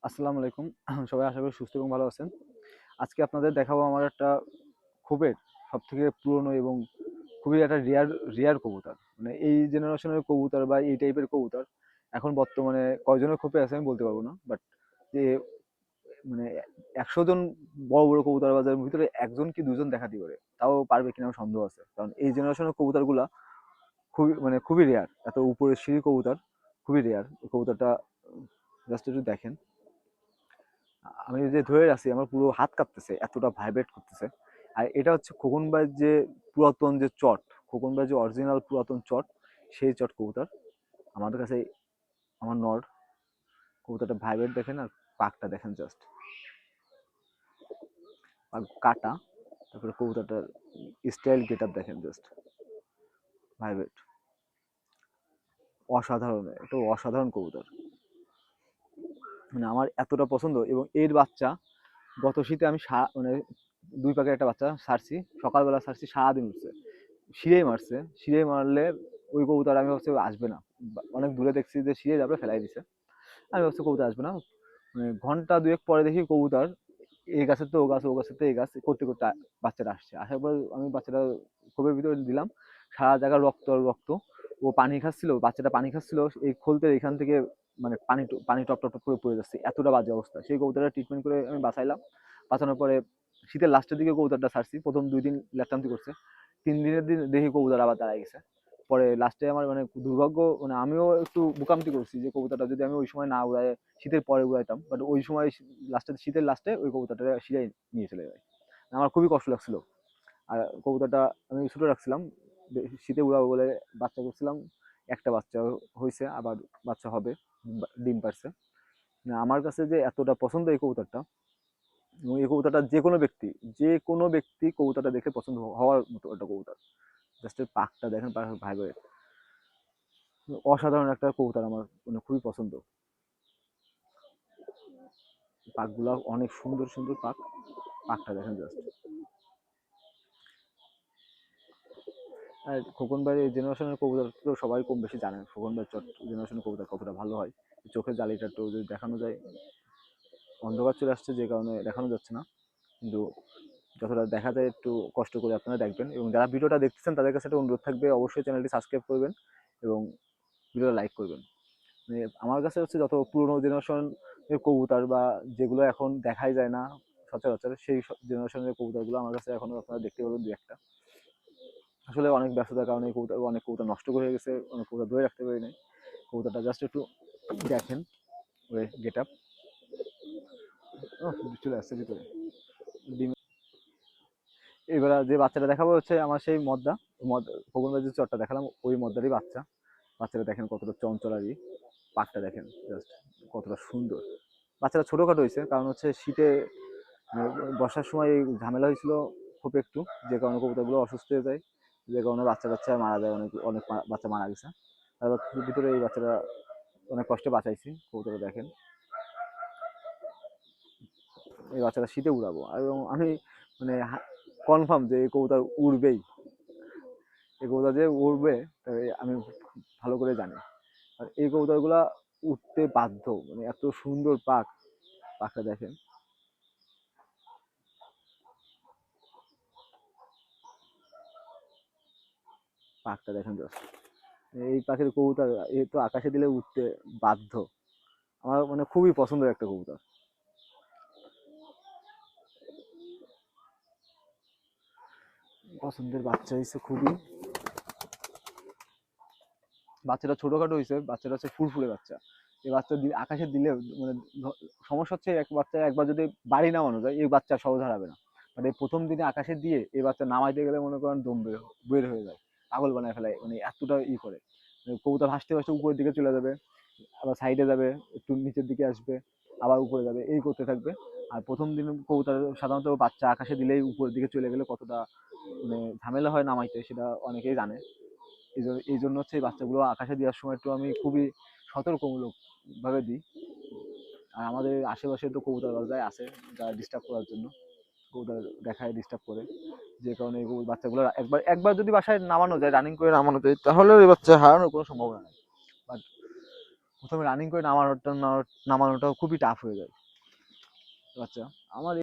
আসসালামু আলাইকুম। সবাই আশা করি সুস্থ এবং ভালো আছেন। আজকে আপনাদের দেখাবো আমার একটা খুবই সবথেকে পুরনো এবং খুবই একটা রেয়ার কবুতর। মানে এই জেনারেশনের কবুতর বা এই টাইপের কবুতর এখন বর্তমানে কয়জনের খোপে আছে আমি বলতে পারবো না। বাট যে মানে ১০০ জন বড়, বড় কবুতর বাজারের ভিতরে ১ জন কি ২ জন দেখাতে পারে। তাও পারবে কিনা আমার সন্দেহ আছে। কারণ এই জেনারেশনের কবুতরগুলা খুবই রেয়ার। এত উপরের সিঁড়ির কবুতর খুবই রেয়ার। এই কবুতরটা জাস্ট একটু দেখেন। আমি যে ধরে আছি আমার পুরো হাত কাঁপতেছে, এতটা ভাইব্রেট করতেছে। আর এটা হচ্ছে খোকন ভাইয়ের যে পুরাতন যে চট, খোকন ভাইয়ের যে অরিজিনাল পুরাতন চট, সেই চট কবুতর আমাদের কাছে। আমার নর কবুতরটা ভাইব্রেট দেখেন আর পাকটা দেখেন জাস্ট, আর কাটা, তারপরে কবুতরটার স্টাইল গেট আপ দেখেন জাস্ট, ভাইব্রেট অসাধারণ, একটা অসাধারণ কবুতর। মানে আমার এতটা পছন্দ। এবং এর বাচ্চা গত শীতে আমি মানে 2 পাকের একটা বাচ্চা ছাড়ছি, সকালবেলা ছাড়ছি, সারাদিন উঠছে, সিঁড়েই মারছে। সিঁড়ে মারলে ওই কবুতর আমি ভাবছি আসবে না, অনেক দূরে দেখছি যে সিঁড়ে যাবে, ফেলাই দিছে। আমি ভাবছি কবুতর আসবে না। মানে ঘন্টা 2 পরে দেখি কবুতর এই গাছের তো ও গাছ, ও গাছের তো এই গাছ করতে করতে বাচ্চাটা আসছে। আসার পর আমি বাচ্চাটা খোপের ভিতরে দিলাম, সারা জায়গা রক্ত আর রক্ত। ও পানি খাচ্ছিল, বাচ্চাটা পানি খাচ্ছিল, এই খোলতে এখান থেকে মানে পানি পানি টপ টপ টপ করে পড়ে যাচ্ছে, এতটা বাজে অবস্থা। সেই কবুতরটা ট্রিটমেন্ট করে আমি বাঁচাইলাম। বাঁচানোর পরে শীতের লাস্টের দিকে কবুতরটা ছাড়ছি, প্রথম 2 দিন ল্যাপটান্তি করছে, 3 দিনের দিন দেখি কবুতর আবার দাঁড়ায় গেছে। পরে লাস্টে আমার মানে দুর্ভাগ্য, মানে আমিও একটু বোকামতি করছি যে কবুতরটা যদি আমি ওই সময় না উড়াই, শীতের পরে উড়াইতাম, বাট ওই সময় লাস্টে শীতের লাস্টে ওই কবুতরটা সিরাই নিয়ে চলে যায়। আমার খুবই কষ্ট লাগছিল। আর কবুতরটা আমি ছোটো রাখছিলাম, শীতে উড়াবো বলে বাচ্চা করছিলাম, একটা বাচ্চা হয়েছে, আবার বাচ্চা হবে, ডিম পারছে। আমার কাছে যে এতটা পছন্দ এই কবুতরটা, এবং এই কবুতরটা যে কোনো ব্যক্তি কবুতরটা দেখে পছন্দ হওয়ার মতো একটা কবুতর। জাস্ট এর পাকটা দেখেন, ভাই ভাই, অসাধারণ একটা কবুতর, আমার মানে খুবই পছন্দ। পাকগুলা অনেক সুন্দর সুন্দর পাক, পাকটা দেখেন জাস্ট। আর খোকন ভাইয়ের এই জেনারেশনের কবুতর তো সবাই কম বেশি জানেন, খোকন ভাইয়ের চট জেনারেশনের কবুতর কতটা ভালো হয়। চোখের জালিটা একটু যদি দেখানো যায়, অন্ধকার চলে আসছে যে কারণে দেখানো যাচ্ছে না, কিন্তু যতটা দেখা যায় একটু কষ্ট করে আপনারা দেখবেন। এবং যারা ভিডিওটা দেখতেছেন তাদের কাছে একটা অনুরোধ থাকবে, অবশ্যই চ্যানেলটি সাবস্ক্রাইব করবেন এবং ভিডিওটা লাইক করবেন। মানে আমার কাছে হচ্ছে যত পুরোনো জেনারেশনের কবুতর বা যেগুলো এখন দেখাই যায় না সচরাচর, সেই জেনারেশনের কবুতরগুলো আমার কাছে এখনো আপনারা দেখতে পাবেন 2-1টা। আসলে অনেক ব্যস্ততার কারণে অনেক কবুতর নষ্ট করে গেছে, অনেক কবুতর ধরে রাখতে পারি নাই। কবুতরটা জাস্ট একটু দেখেন, ওই গেট আপ, চলে আসছে ভিতরে ডিম। এবার যে বাচ্চাটা দেখাবো হচ্ছে আমার সেই মদ্দা, ফগুনবাই যে চরটা দেখালাম ওই মদ্দারই বাচ্চা। বাচ্চাটা দেখেন কতটা চঞ্চলারি, পাকটা দেখেন জাস্ট, কতটা সুন্দর। বাচ্চাটা ছোটোখাটো হয়েছে, কারণ হচ্ছে শীতে বর্ষার সময় এই ঝামেলা হয়েছিল খুব একটু, যে কারণে কবুতরগুলো অসুস্থ হয়ে যায়, যে কারণে বাচ্চা কাচ্চা মারা যায়, অনেক অনেক বাচ্চা মারা গেছে। তারপর ভিতরে এই বাচ্চাটা অনেক কষ্টে বাঁচাইছি। কবুতরটা দেখেন, এই বাচ্চাটা শীতে উড়াবো, এবং আমি মানে কনফার্ম যে এই কবুতর উড়বেই, এই কবুতর যে উড়বে আমি ভালো করে জানি। আর এই কবুতরগুলা উঠতে বাধ্য, মানে এত সুন্দর পাক, পাকটা দেখেন, পাকটা দেখেন জাস্ট। এই পাখির কবুতর এই তো আকাশে দিলে উঠতে বাধ্য। আমার মানে খুবই পছন্দের একটা কবুতর। পছন্দের বাচ্চা হয়েছে খুবই, বাচ্চাটা ছোটখাটো হয়েছে, বাচ্চাটা হচ্ছে ফুলফুলে বাচ্চা। এই বাচ্চা আকাশে দিলে মানে সমস্যা হচ্ছে, এক বাচ্চা একবার যদি বাড়ি নামানো যায় এই বাচ্চা সহজ হারাবে না। মানে এই প্রথম দিনে আকাশে দিয়ে এই বাচ্চা নামাইতে গেলে মনে করেন দম বের হয়ে যায়, পাগল বানায় ফেলায়, মানে এতটা করে। কবুতর ভাসতে ভাসতে উপরের দিকে চলে যাবে, আবার সাইডে যাবে, একটু নিচের দিকে আসবে, আবার উপরে যাবে, এই করতে থাকবে। আর প্রথম দিন কবুতর সাধারণত বাচ্চা আকাশে দিলেই উপরের দিকে চলে গেলে কতটা মানে ঝামেলা হয় নামাইতে, সেটা অনেকেই জানে। এই জন্য হচ্ছে এই বাচ্চাগুলো আকাশে দেওয়ার সময় একটু আমি খুবই সতর্কমূলক ভাবে দিই। আর আমাদের আশেপাশে তো কবুতর বাজায় আছে যারা ডিস্টার্ব করার জন্য, কবুতর দেখায় ডিস্টার্ব করে, যে কারণে এই বাচ্চাগুলো একবার একবার যদি বাসায় নামানো যায়, রানিং করে নামানো যায়, তাহলে এই বাচ্চা হারানোর কোনো সম্ভাবনা নেই। বাট প্রথমে রানিং করে নামানোটাও খুবই টাফ হয়ে যায়। আচ্ছা, আমার